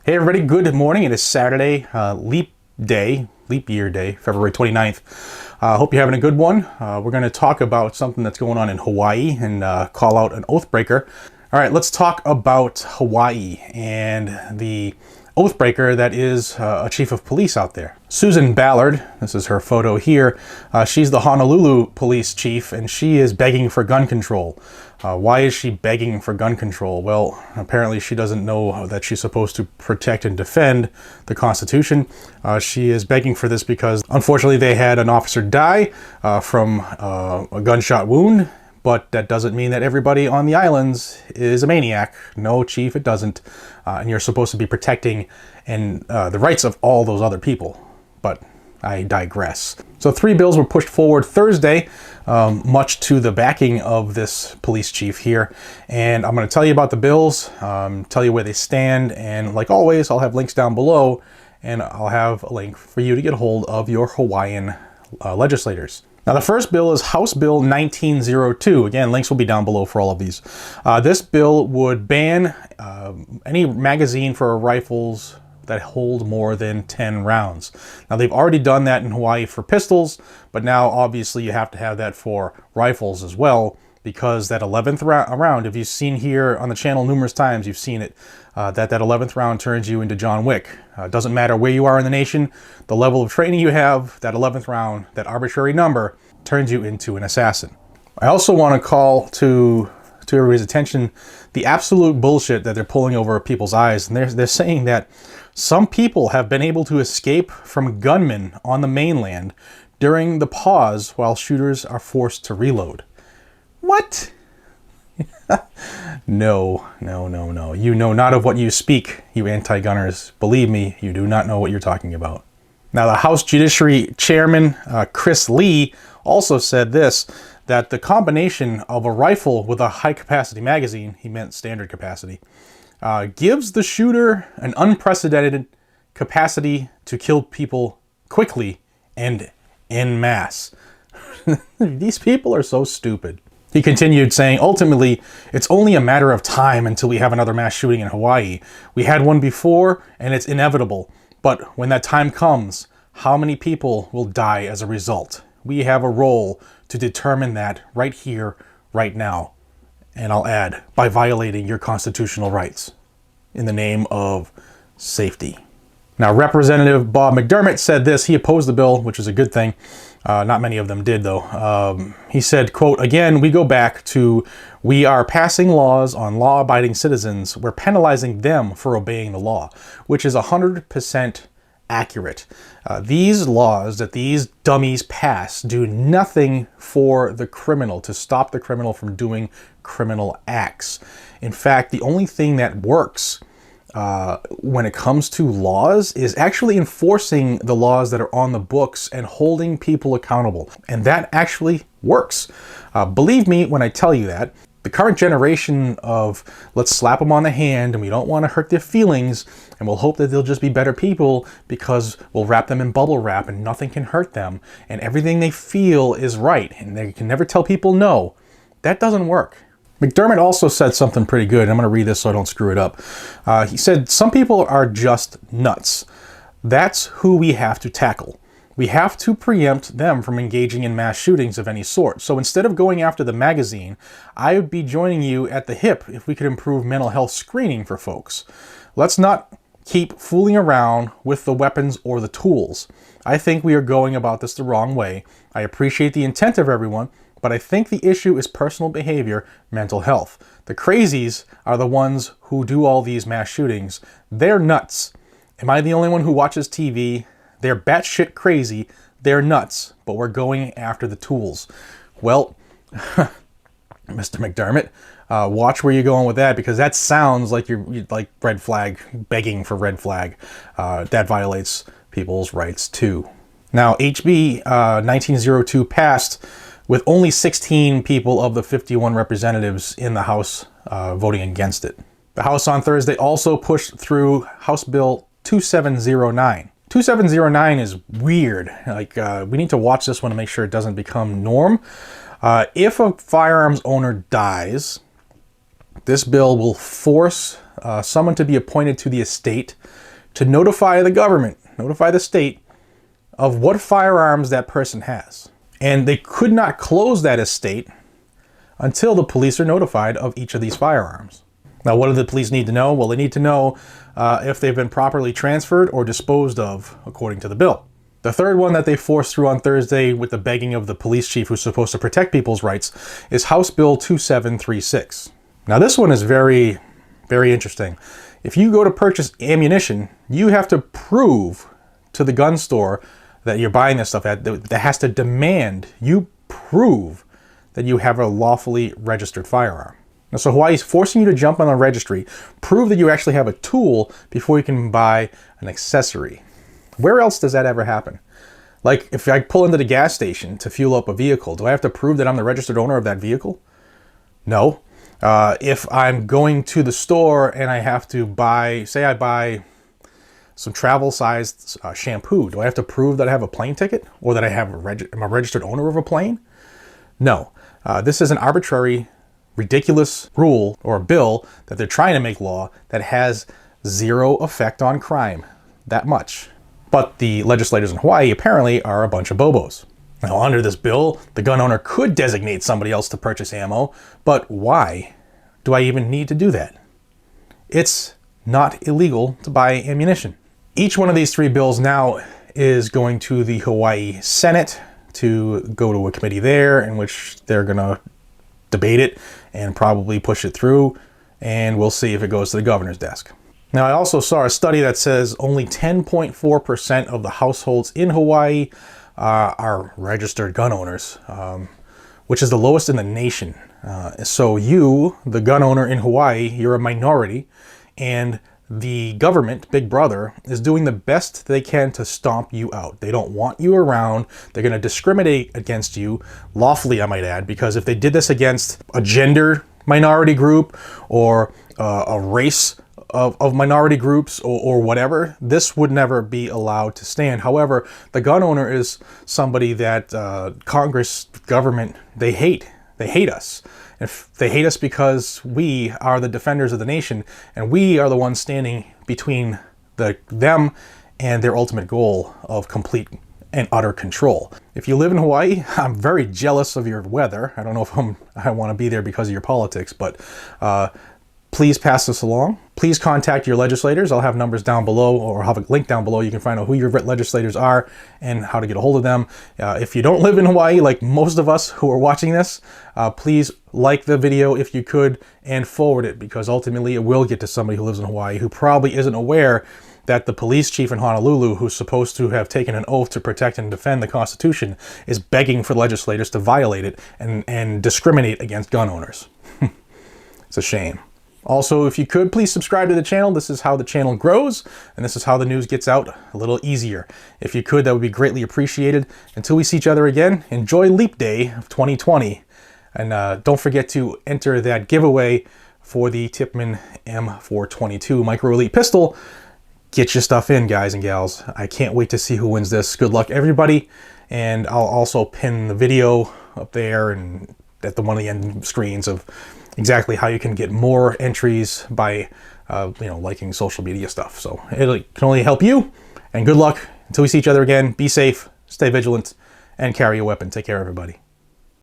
Hey everybody, good morning. It is Saturday, leap year day, February 29th. Hope you're having a good one. We're going to talk about something that's going on in Hawaii and call out an oath breaker. All right, let's talk about Hawaii and the oath breaker that is a chief of police out there. Susan Ballard, this is her photo here. She's the Honolulu police chief and she is begging for gun control. Why is she begging for gun control? Well, apparently she doesn't know that she's supposed to protect and defend the Constitution. She is begging for this because unfortunately they had an officer die from a gunshot wound, but that doesn't mean that everybody on the islands is a maniac. No, chief, it doesn't. And you're supposed to be protecting the rights of all those other people. But I digress. So 3 bills were pushed forward Thursday, much to the backing of this police chief here. And I'm going to tell you about the bills, tell you where they stand, and like always, I'll have links down below, and I'll have a link for you to get a hold of your Hawaiian legislators. Now the first bill is House Bill 1902. Again, links will be down below for all of these. This bill would ban any magazine for rifles that hold more than 10 rounds. Now they've already done that in Hawaii for pistols, but now obviously you have to have that for rifles as well, because that 11th round, if you've seen here on the channel numerous times, you've seen it, that 11th round turns you into John Wick. Doesn't matter where you are in the nation, the level of training you have, that 11th round, that arbitrary number, turns you into an assassin. I also want to call to everybody's attention the absolute bullshit that they're pulling over people's eyes. And they're saying that some people have been able to escape from gunmen on the mainland during the pause while shooters are forced to reload. What? No. You know not of what you speak, you anti-gunners. Believe me, you do not know what you're talking about. Now, the House Judiciary Chairman, Chris Lee, also said this, that the combination of a rifle with a high-capacity magazine, he meant standard capacity, gives the shooter an unprecedented capacity to kill people quickly and en masse. These people are so stupid. He continued saying, ultimately, it's only a matter of time until we have another mass shooting in Hawaii. We had one before, and it's inevitable. But when that time comes, how many people will die as a result? We have a role to determine that right here, right now. And I'll add, by violating your constitutional rights in the name of safety. Now, Representative Bob McDermott said this. He opposed the bill, which is a good thing. Not many of them did, though. He said, quote, again, we go back to, we are passing laws on law-abiding citizens. We're penalizing them for obeying the law, which is 100% accurate. These laws that these dummies pass do nothing for the criminal, to stop the criminal from doing criminal acts. In fact, the only thing that works when it comes to laws is actually enforcing the laws that are on the books and holding people accountable. And that actually works. Believe me when I tell you that. The current generation of let's slap them on the hand and we don't want to hurt their feelings and we'll hope that they'll just be better people because we'll wrap them in bubble wrap and nothing can hurt them and everything they feel is right and they can never tell people no. That doesn't work. McDermott also said something pretty good. I'm going to read this so I don't screw it up. He said, some people are just nuts. That's who we have to tackle. We have to preempt them from engaging in mass shootings of any sort. So instead of going after the magazine, I would be joining you at the hip if we could improve mental health screening for folks. Let's not keep fooling around with the weapons or the tools. I think we are going about this the wrong way. I appreciate the intent of everyone, but I think the issue is personal behavior, mental health. The crazies are the ones who do all these mass shootings. They're nuts. Am I the only one who watches TV? They're batshit crazy. They're nuts. But we're going after the tools. Well, Mr. McDermott, watch where you're going with that, because that sounds like you're like red flag, begging for red flag. That violates people's rights too. Now, HB 1902 passed with only 16 people of the 51 representatives in the House voting against it. The House on Thursday also pushed through House Bill 2709. 2709 is weird. We need to watch this one to make sure it doesn't become norm. If a firearms owner dies, this bill will force someone to be appointed to the estate to notify the government, notify the state of what firearms that person has. And they could not close that estate until the police are notified of each of these firearms. Now, what do the police need to know? Well, they need to know if they've been properly transferred or disposed of according to the bill. The third one that they forced through on Thursday with the begging of the police chief who's supposed to protect people's rights is House Bill 2736. Now, this one is very, very interesting. If you go to purchase ammunition, you have to prove to the gun store that you're buying this stuff at, that has to demand you prove that you have a lawfully registered firearm. Now, so Hawaii is forcing you to jump on the registry, prove that you actually have a tool before you can buy an accessory. Where else does that ever happen? Like, if I pull into the gas station to fuel up a vehicle, do I have to prove that I'm the registered owner of that vehicle? No. If I'm going to the store and I have to buy, say I buy some travel-sized shampoo, do I have to prove that I have a plane ticket or that I have am a registered owner of a plane? No. This is an arbitrary, ridiculous rule or bill that they're trying to make law that has zero effect on crime. That much. But the legislators in Hawaii apparently are a bunch of bobos. Now, under this bill, the gun owner could designate somebody else to purchase ammo, but why do I even need to do that? It's not illegal to buy ammunition. Each one of these three bills now is going to the Hawaii Senate to go to a committee there in which they're going to debate it and probably push it through, and we'll see if it goes to the governor's desk. Now, I also saw a study that says only 10.4% of the households in Hawaii are registered gun owners, which is the lowest in the nation. So you, the gun owner in Hawaii, you're a minority, and the government, Big Brother, is doing the best they can to stomp you out. They don't want you around. They're going to discriminate against you, lawfully, I might add, because if they did this against a gender minority group or a race of minority groups or whatever, this would never be allowed to stand. However, the gun owner is somebody that Congress, government, they hate. They hate us. If they hate us because we are the defenders of the nation and we are the ones standing between them and their ultimate goal of complete and utter control. If you live in Hawaii, I'm very jealous of your weather. I don't know if I want to be there because of your politics, but please pass this along. Please contact your legislators. I'll have numbers down below, or I'll have a link down below. You can find out who your legislators are and how to get a hold of them. If you don't live in Hawaii, like most of us who are watching this, please like the video if you could and forward it, because ultimately it will get to somebody who lives in Hawaii who probably isn't aware that the police chief in Honolulu, who's supposed to have taken an oath to protect and defend the Constitution, is begging for legislators to violate it and discriminate against gun owners. It's a shame. Also, if you could, please subscribe to the channel. This is how the channel grows, and this is how the news gets out a little easier. If you could, that would be greatly appreciated. Until we see each other again, enjoy Leap Day of 2020. And don't forget to enter that giveaway for the Tippmann M422 Micro Elite Pistol. Get your stuff in, guys and gals. I can't wait to see who wins this. Good luck, everybody. And I'll also pin the video up there and at one of the end screens of exactly how you can get more entries by liking social media stuff. So it can only help you, and good luck until we see each other again. Be safe, stay vigilant, and carry a weapon. Take care, everybody.